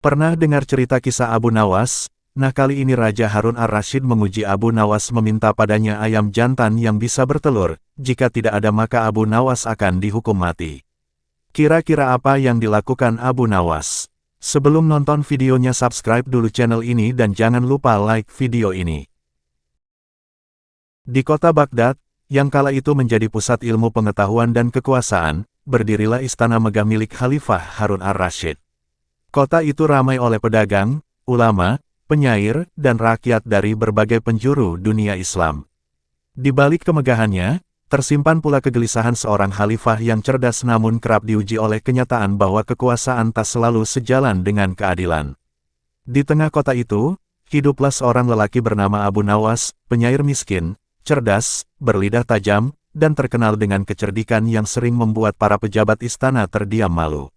Pernah dengar cerita kisah Abu Nawas? Nah, kali ini Raja Harun ar-Rasyid menguji Abu Nawas, meminta padanya ayam jantan yang bisa bertelur. Jika tidak ada maka Abu Nawas akan dihukum mati. Kira-kira apa yang dilakukan Abu Nawas? Sebelum nonton videonya, subscribe dulu channel ini dan jangan lupa like video ini. Di kota Baghdad, yang kala itu menjadi pusat ilmu pengetahuan dan kekuasaan, berdirilah istana megah milik Khalifah Harun ar-Rasyid. Kota itu ramai oleh pedagang, ulama, penyair, dan rakyat dari berbagai penjuru dunia Islam. Di balik kemegahannya, tersimpan pula kegelisahan seorang khalifah yang cerdas namun kerap diuji oleh kenyataan bahwa kekuasaan tak selalu sejalan dengan keadilan. Di tengah kota itu, hiduplah seorang lelaki bernama Abu Nawas, penyair miskin, cerdas, berlidah tajam, dan terkenal dengan kecerdikan yang sering membuat para pejabat istana terdiam malu.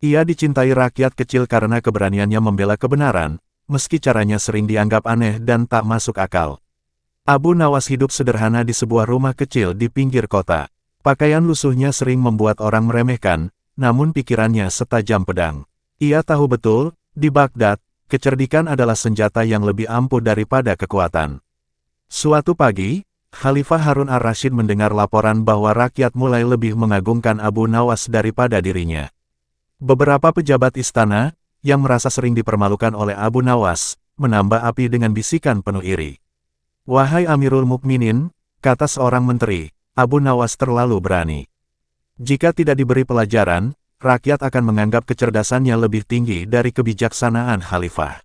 Ia dicintai rakyat kecil karena keberaniannya membela kebenaran, meski caranya sering dianggap aneh dan tak masuk akal. Abu Nawas hidup sederhana di sebuah rumah kecil di pinggir kota. Pakaian lusuhnya sering membuat orang meremehkan, namun pikirannya setajam pedang. Ia tahu betul, di Baghdad, kecerdikan adalah senjata yang lebih ampuh daripada kekuatan. Suatu pagi, Khalifah Harun ar-Rasyid mendengar laporan bahwa rakyat mulai lebih mengagungkan Abu Nawas daripada dirinya. Beberapa pejabat istana, yang merasa sering dipermalukan oleh Abu Nawas, menambah api dengan bisikan penuh iri. "Wahai Amirul Mukminin," kata seorang menteri, "Abu Nawas terlalu berani. Jika tidak diberi pelajaran, rakyat akan menganggap kecerdasannya lebih tinggi dari kebijaksanaan Khalifah."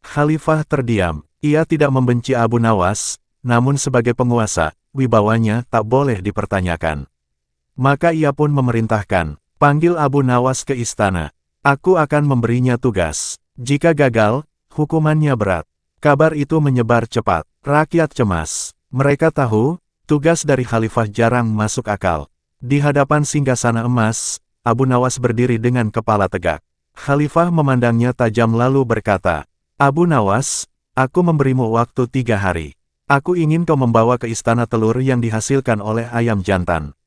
Khalifah terdiam. Ia tidak membenci Abu Nawas, namun sebagai penguasa, wibawanya tak boleh dipertanyakan. Maka ia pun memerintahkan, "Panggil Abu Nawas ke istana. Aku akan memberinya tugas. Jika gagal, hukumannya berat." Kabar itu menyebar cepat. Rakyat cemas. Mereka tahu, tugas dari Khalifah jarang masuk akal. Di hadapan singgasana emas, Abu Nawas berdiri dengan kepala tegak. Khalifah memandangnya tajam lalu berkata, "Abu Nawas, aku memberimu waktu 3 hari. Aku ingin kau membawa ke istana telur yang dihasilkan oleh ayam jantan."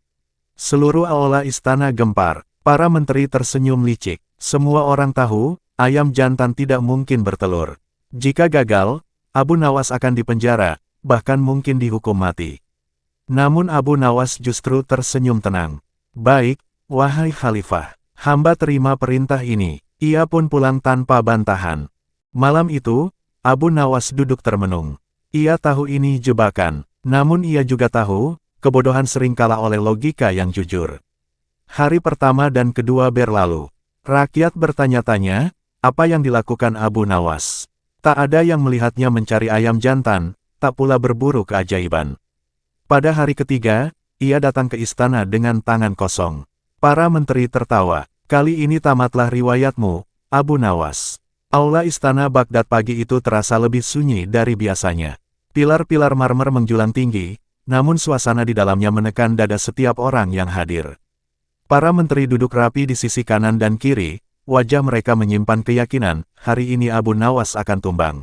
Seluruh aula istana gempar. Para menteri tersenyum licik. Semua orang tahu, ayam jantan tidak mungkin bertelur. Jika gagal, Abu Nawas akan dipenjara, bahkan mungkin dihukum mati. Namun Abu Nawas justru tersenyum tenang. "Baik, wahai Khalifah, hamba terima perintah ini." Ia pun pulang tanpa bantahan. Malam itu, Abu Nawas duduk termenung. Ia tahu ini jebakan, namun ia juga tahu, kebodohan sering kalah oleh logika yang jujur. Hari pertama dan kedua berlalu. Rakyat bertanya-tanya, apa yang dilakukan Abu Nawas? Tak ada yang melihatnya mencari ayam jantan, tak pula berburu keajaiban. Pada hari ketiga, ia datang ke istana dengan tangan kosong. Para menteri tertawa. "Kali ini tamatlah riwayatmu, Abu Nawas." Aula istana Baghdad pagi itu terasa lebih sunyi dari biasanya. Pilar-pilar marmer menjulang tinggi, namun suasana di dalamnya menekan dada setiap orang yang hadir. Para menteri duduk rapi di sisi kanan dan kiri, wajah mereka menyimpan keyakinan, hari ini Abu Nawas akan tumbang.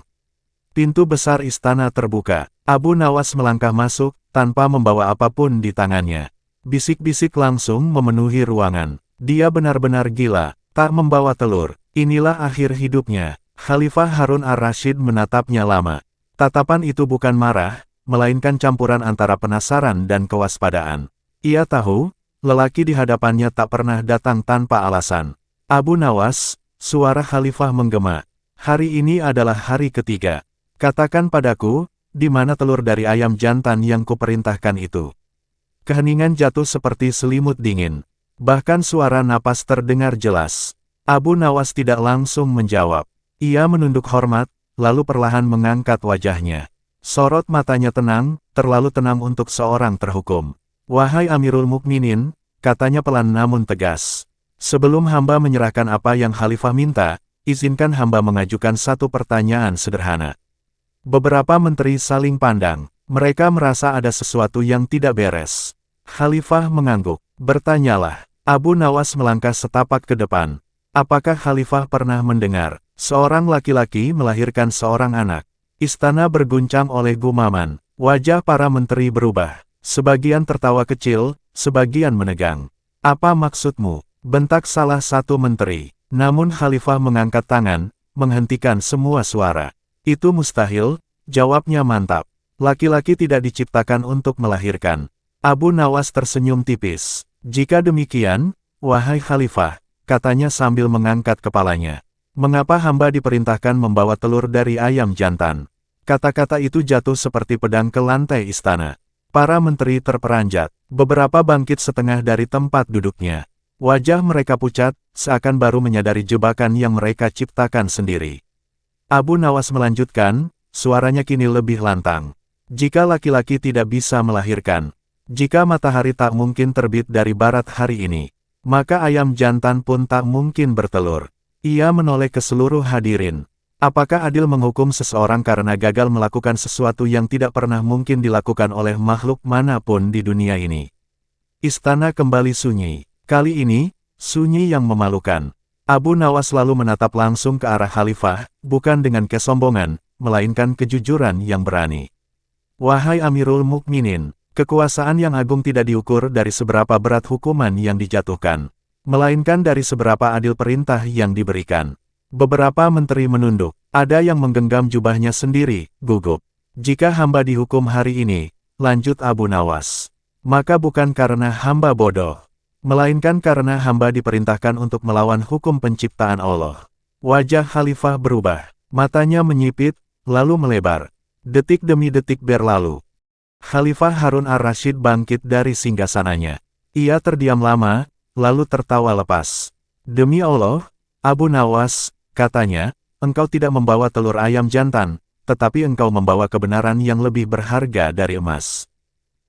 Pintu besar istana terbuka. Abu Nawas melangkah masuk, tanpa membawa apapun di tangannya. Bisik-bisik langsung memenuhi ruangan. Dia benar-benar gila, tak membawa telur. Inilah akhir hidupnya. Khalifah Harun ar-Rasyid menatapnya lama. Tatapan itu bukan marah, melainkan campuran antara penasaran dan kewaspadaan. Ia tahu, lelaki di hadapannya tak pernah datang tanpa alasan. "Abu Nawas," suara Khalifah menggema, "hari ini adalah hari ketiga. Katakan padaku, di mana telur dari ayam jantan yang kuperintahkan itu?" Keheningan jatuh seperti selimut dingin. Bahkan suara napas terdengar jelas. Abu Nawas tidak langsung menjawab. Ia menunduk hormat, lalu perlahan mengangkat wajahnya. Sorot matanya tenang, terlalu tenang untuk seorang terhukum. "Wahai Amirul Mukminin," katanya pelan namun tegas. "Sebelum hamba menyerahkan apa yang Khalifah minta, izinkan hamba mengajukan satu pertanyaan sederhana." Beberapa menteri saling pandang. Mereka merasa ada sesuatu yang tidak beres. Khalifah mengangguk. "Bertanyalah." Abu Nawas melangkah setapak ke depan. Apakah Khalifah pernah mendengar seorang laki-laki melahirkan seorang anak? Istana berguncang oleh gumaman. Wajah para menteri berubah. Sebagian tertawa kecil, sebagian menegang. "Apa maksudmu?" bentak salah satu menteri. Namun Khalifah mengangkat tangan, menghentikan semua suara. Itu mustahil, jawabnya mantap. Laki-laki tidak diciptakan untuk melahirkan. Abu Nawas tersenyum tipis. Jika demikian, wahai Khalifah, katanya sambil mengangkat kepalanya. Mengapa hamba diperintahkan membawa telur dari ayam jantan? Kata-kata itu jatuh seperti pedang ke lantai istana. Para menteri terperanjat. Beberapa bangkit setengah dari tempat duduknya. Wajah mereka pucat, seakan baru menyadari jebakan yang mereka ciptakan sendiri. Abu Nawas melanjutkan, suaranya kini lebih lantang. Jika laki-laki tidak bisa melahirkan, jika matahari tak mungkin terbit dari barat hari ini, maka ayam jantan pun tak mungkin bertelur. Ia menoleh ke seluruh hadirin. Apakah adil menghukum seseorang karena gagal melakukan sesuatu yang tidak pernah mungkin dilakukan oleh makhluk manapun di dunia ini? Istana kembali sunyi. Kali ini, sunyi yang memalukan. Abu Nawas lalu menatap langsung ke arah Khalifah, bukan dengan kesombongan, melainkan kejujuran yang berani. Wahai Amirul Mukminin, kekuasaan yang agung tidak diukur dari seberapa berat hukuman yang dijatuhkan, melainkan dari seberapa adil perintah yang diberikan. Beberapa menteri menunduk, ada yang menggenggam jubahnya sendiri, gugup. Jika hamba dihukum hari ini, lanjut Abu Nawas, maka bukan karena hamba bodoh, melainkan karena hamba diperintahkan untuk melawan hukum penciptaan Allah. Wajah Khalifah berubah, matanya menyipit, lalu melebar. Detik demi detik berlalu. Khalifah Harun ar-Rasyid bangkit dari singgasananya. Ia terdiam lama, lalu tertawa lepas. Demi Allah, Abu Nawas, katanya, engkau tidak membawa telur ayam jantan, tetapi engkau membawa kebenaran yang lebih berharga dari emas.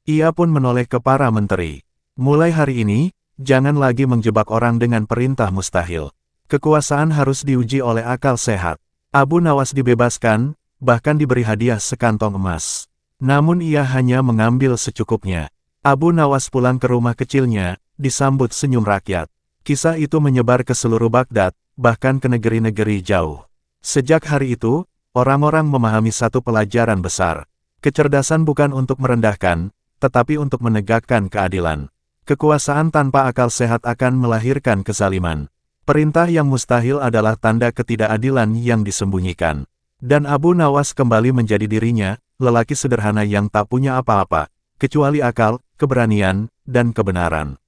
Ia pun menoleh ke para menteri. Mulai hari ini, jangan lagi menjebak orang dengan perintah mustahil. Kekuasaan harus diuji oleh akal sehat. Abu Nawas dibebaskan, bahkan diberi hadiah sekantong emas. Namun ia hanya mengambil secukupnya. Abu Nawas pulang ke rumah kecilnya, disambut senyum rakyat. Kisah itu menyebar ke seluruh Baghdad, bahkan ke negeri-negeri jauh. Sejak hari itu, orang-orang memahami satu pelajaran besar. Kecerdasan bukan untuk merendahkan, tetapi untuk menegakkan keadilan. Kekuasaan tanpa akal sehat akan melahirkan kezaliman. Perintah yang mustahil adalah tanda ketidakadilan yang disembunyikan. Dan Abu Nawas kembali menjadi dirinya, lelaki sederhana yang tak punya apa-apa, kecuali akal, keberanian, dan kebenaran.